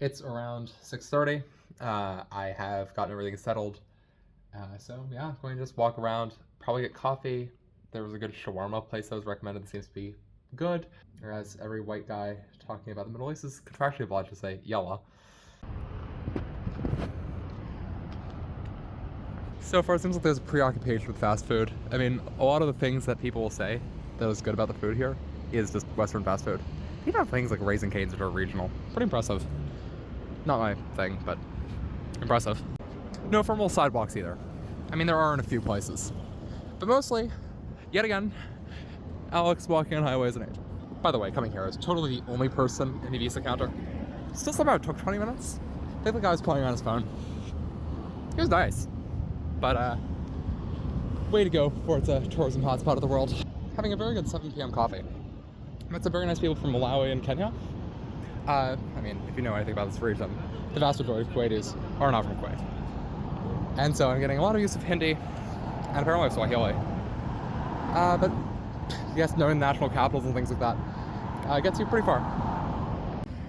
It's around 6:30. I have gotten everything settled. So yeah, I'm going to just walk around, probably get coffee. There was a good shawarma place that was recommended that seems to be good. Or as every white guy talking about the Middle East is contractually obliged to say, yalla. So far it seems like there's a preoccupation with fast food. I mean, a lot of the things that people will say that is good about the food here is just Western fast food. Even have things like Raising Cane's that are regional. Pretty impressive. Not my thing, but impressive. No formal sidewalks either. I mean, there are in a few places. But mostly, yet again, Alex walking on highways in Asia. By the way, coming here, I was totally the only person in the visa counter. Still somehow it took 20 minutes. I think the guy was playing on his phone. It was nice. But, way to go for it's a tourism hotspot of the world. Having a very good 7 p.m. coffee. Met some very nice people from Malawi and Kenya. I mean, if you know anything about this region, the vast majority of Kuwaitis are not from Kuwait. And so I'm getting a lot of use of Hindi, and apparently Swahili. But yes, knowing national capitals and things like that gets you pretty far.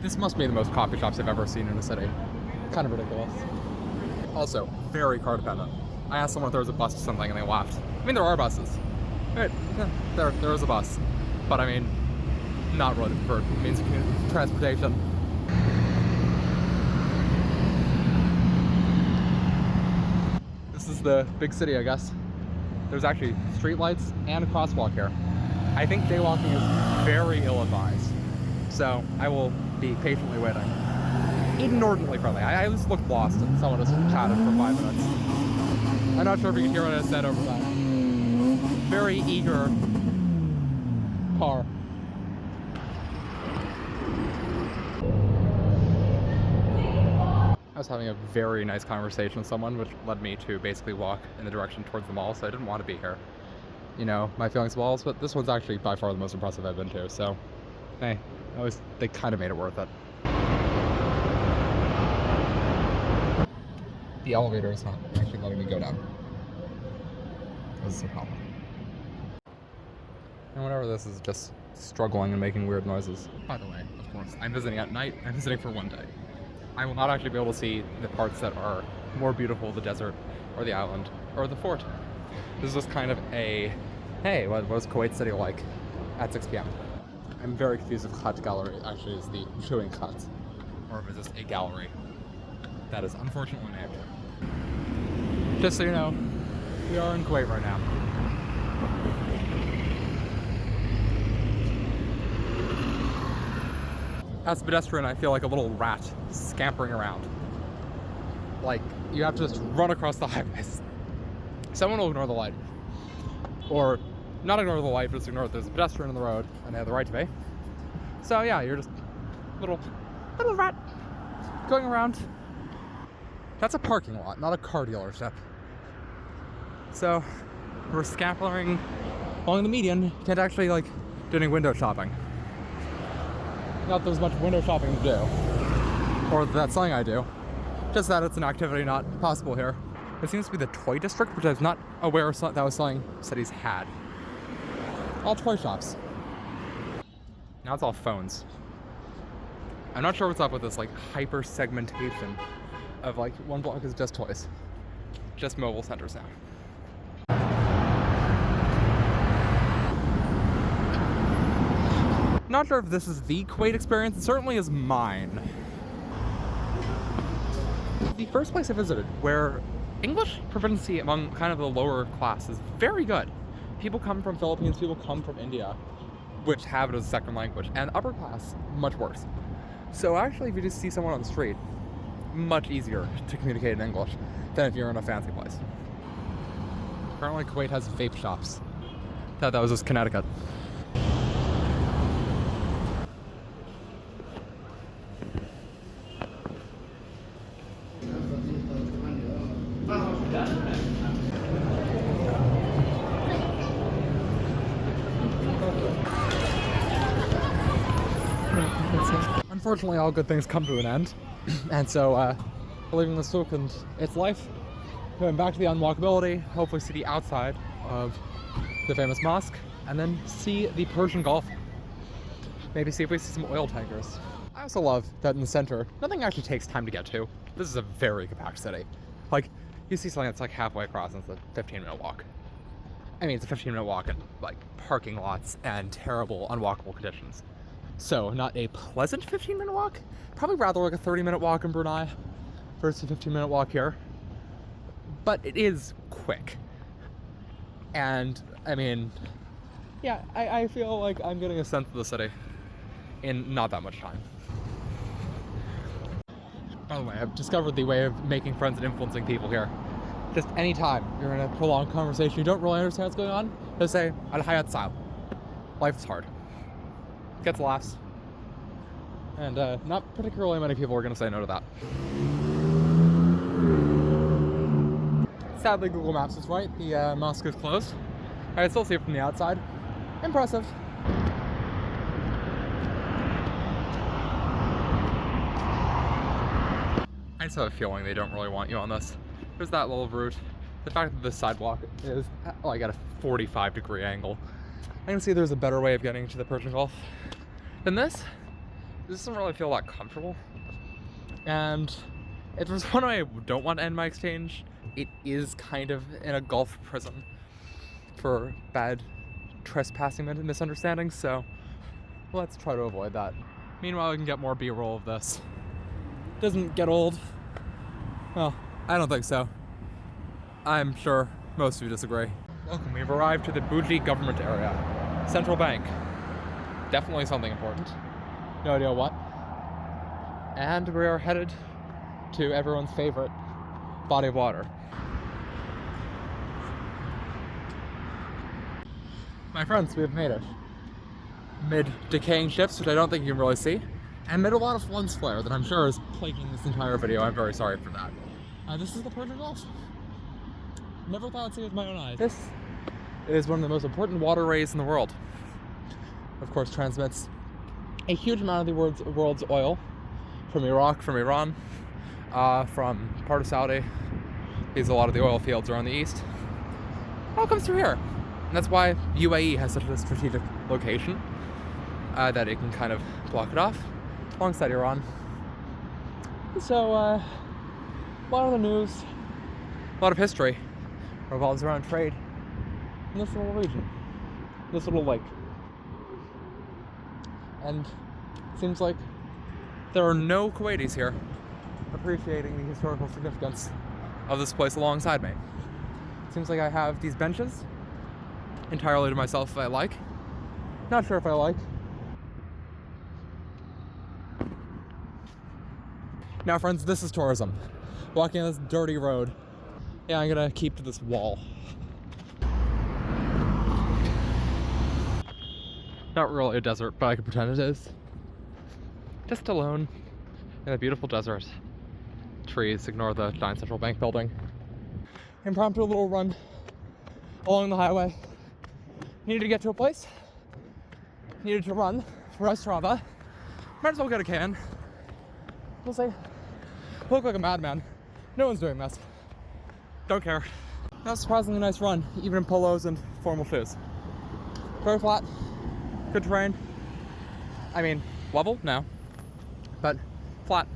This must be the most coffee shops I've ever seen in a city. Kind of ridiculous. Also, very car dependent. I asked someone if there was a bus or something and they laughed. I mean, there are buses. Right, yeah, there is a bus. But I mean, not really for means of transportation. This is the big city, I guess. There's actually street lights and a crosswalk here. I think jaywalking is very ill-advised, so I will be patiently waiting. Inordinately friendly. I just looked lost and someone just chatted for 5 minutes. I'm not sure if you can hear what I said over that. Very eager car. I was having a very nice conversation with someone, which led me to basically walk in the direction towards the mall, so I didn't want to be here. You know, my feelings of malls, but this one's actually by far the most impressive I've been to, so hey, they kind of made it worth it. The elevator is not actually letting me go down. This is a problem. And whatever this is, just struggling and making weird noises. By the way, of course, I'm visiting at night. I'm visiting for 1 day. I will not actually be able to see the parts that are more beautiful, the desert, or the island, or the fort. This is just kind of a, hey, what was Kuwait City like at 6 p.m.? I'm very confused if Khat Gallery actually is the chewing Khat, or if it's just a gallery that is unfortunately named. Just so you know, we are in Kuwait right now. As a pedestrian, I feel like a little rat scampering around. Like, you have to just run across the highways. Someone will ignore the light. Or, not ignore the light, but just ignore that there's a pedestrian on the road, and they have the right to be. So yeah, you're just little rat going around. That's a parking lot, not a car dealership. So, we're scampering along the median. Can't actually, like, do any window shopping. Not that there's much window shopping to do, or that's something I do, just that it's an activity not possible here. It seems to be the toy district, which I was not aware that was something cities had. All toy shops. Now it's all phones. I'm not sure what's up with this like hyper segmentation of like one block is just toys. Just mobile centers now. Not sure if this is the Kuwait experience, it certainly is mine. The first place I visited where English proficiency among kind of the lower class is very good. People come from Philippines, people come from India, which have it as a second language, and upper class, much worse. So actually, if you just see someone on the street, much easier to communicate in English than if you're in a fancy place. Apparently Kuwait has vape shops. Thought that was just Connecticut. Unfortunately, all good things come to an end, and so leaving the souk and its life, going back to the unwalkability, hopefully see the outside of the famous mosque, and then see the Persian Gulf. Maybe see if we see some oil tankers. I also love that in the center, nothing actually takes time to get to. This is a very compact city. Like, you see something that's like halfway across and it's a 15-minute walk. I mean, it's a 15-minute walk in like parking lots and terrible unwalkable conditions. So not a pleasant 15-minute walk, probably rather like a 30-minute walk in Brunei versus a 15-minute walk here. But it is quick. And I mean, yeah, I feel like I'm getting a sense of the city in not that much time. By the way, I've discovered the way of making friends and influencing people here. Just anytime you're in a prolonged conversation, you don't really understand what's going on, just say, "Al-hayat sa'ab." Life is hard. Gets laughs. And not particularly many people are going to say no to that. Sadly, Google Maps is right. The mosque is closed. I can still see it from the outside. Impressive. I just have a feeling they don't really want you on this. There's that little route. The fact that this sidewalk is like at a 45-degree angle. I can see there's a better way of getting to the Persian Gulf than this. This doesn't really feel that comfortable. And if there's one way I don't want to end my exchange, it is kind of in a Gulf prison for bad trespassing and misunderstandings, so let's try to avoid that. Meanwhile, we can get more B-roll of this. Doesn't get old. Well, I don't think so. I'm sure most of you disagree. Welcome, we've arrived to the Bougie government area. Central bank. Definitely something important. No idea what. And we are headed to everyone's favorite body of water. My friends, we have made it. Mid decaying ships, which I don't think you can really see, and mid a lot of lens flare that I'm sure is plaguing this entire video. I'm very sorry for that. This is the Persian Gulf. Never thought I'd see it with my own eyes. This is one of the most important waterways in the world. Of course, transmits a huge amount of the world's oil from Iraq, from Iran, from part of Saudi. Because a lot of the oil fields are on the east. It all comes through here. And that's why UAE has such a strategic location that it can kind of block it off alongside Iran. So, a lot of the news, a lot of history revolves around trade in this little region, this little lake. And it seems like there are no Kuwaitis here appreciating the historical significance of this place alongside me. It seems like I have these benches entirely to myself if I like. Not sure if I like. Now friends, this is tourism. Walking on this dirty road. Yeah, I'm gonna keep to this wall. Not really a desert, but I can pretend it is. Just alone in a beautiful desert. Trees, ignore the giant central bank building. Impromptu little run along the highway. Needed to get to a place. Needed to run for Ostrava. Might as well get a can. We'll say, look like a madman. No one's doing this. Don't care. That was a surprisingly nice run, even in polos and formal shoes. Very flat, good terrain. I mean, level? No. But flat.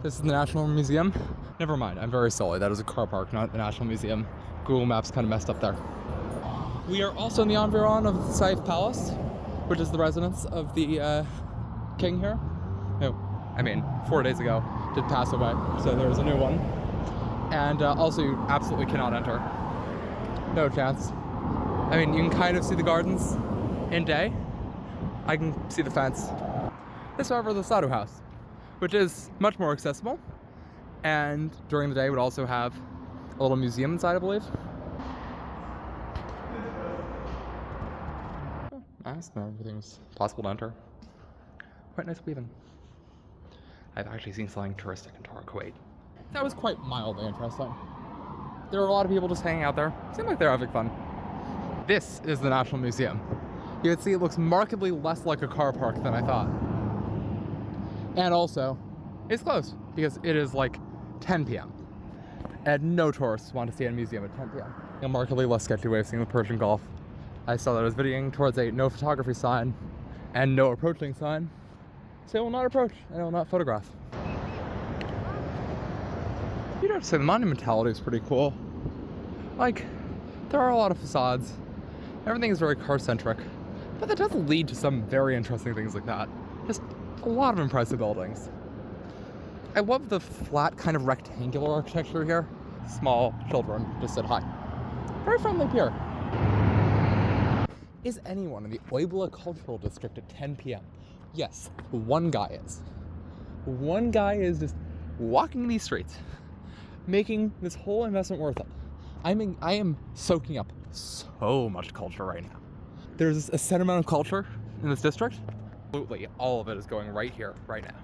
This is the National Museum. Never mind, I'm very silly. That is a car park, not a National Museum. Google Maps kind of messed up there. We are also in the environ of the Saif Palace, which is the residence of the king here. No, I mean, 4 days ago did pass away, so there's a new one. And also you absolutely cannot enter. No chance. I mean, you can kind of see the gardens in day. I can see the fence. This, however, is the Sadhu House, which is much more accessible, and during the day would also have a little museum inside, I believe. Oh, nice, no, everything's possible to enter. Quite nice weaving. I've actually seen something touristic in Kuwait. That was quite mildly interesting. There were a lot of people just hanging out there. Seemed like they're having fun. This is the National Museum. You can see it looks markedly less like a car park than I thought. And also, it's closed because it is like 10 p.m. And no tourists want to see a museum at 10 p.m. A markedly less sketchy way of seeing the Persian Gulf. I saw that I was videoing towards a no photography sign and no approaching sign. So I will not approach and I will not photograph. You'd have to say the monumentality is pretty cool. Like, there are a lot of facades. Everything is very car-centric. But that does lead to some very interesting things like that. Just a lot of impressive buildings. I love the flat kind of rectangular architecture here. Small children just said hi. Very friendly pier. Is anyone in the Oibla Cultural District at 10 p.m.? Yes, one guy is. One guy is just walking these streets, making this whole investment worth it. I am soaking up so much culture right now. There's a set amount of culture in this district. Absolutely, all of it is going right here, right now.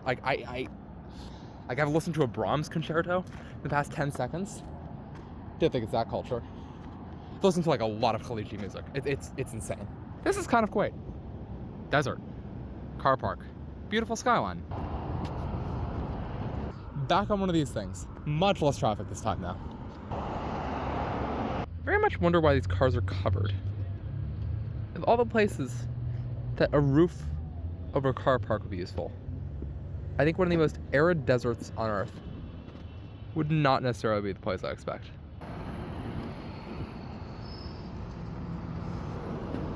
Like I've listened to a Brahms concerto in the past 10 seconds. Didn't think it's that culture. I've listened to like a lot of Khaliji music. It's insane. This is kind of Kuwait. Desert, car park, beautiful skyline. Back on one of these things. Much less traffic this time now. Very much wonder why these cars are covered. Of all the places that a roof over a car park would be useful, I think one of the most arid deserts on Earth would not necessarily be the place I expect.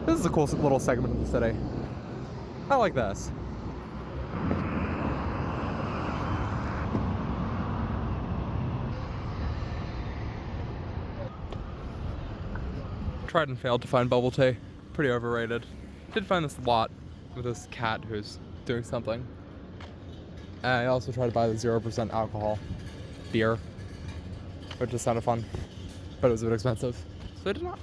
This is a cool little segment of the city. I like this. Tried and failed to find bubble tea. Pretty overrated. Did find this lot with this cat who's doing something. And I also tried to buy the 0% alcohol beer, which just sounded fun, but it was a bit expensive, so I did not.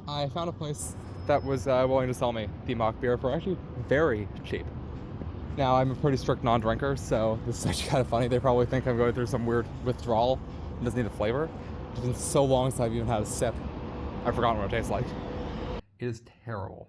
I found a place that was willing to sell me the mock beer for actually very cheap. Now, I'm a pretty strict non-drinker, so this is actually kind of funny. They probably think I'm going through some weird withdrawal and doesn't need the flavor. It's been so long since I've even had a sip. I've forgotten what it tastes like. It is terrible.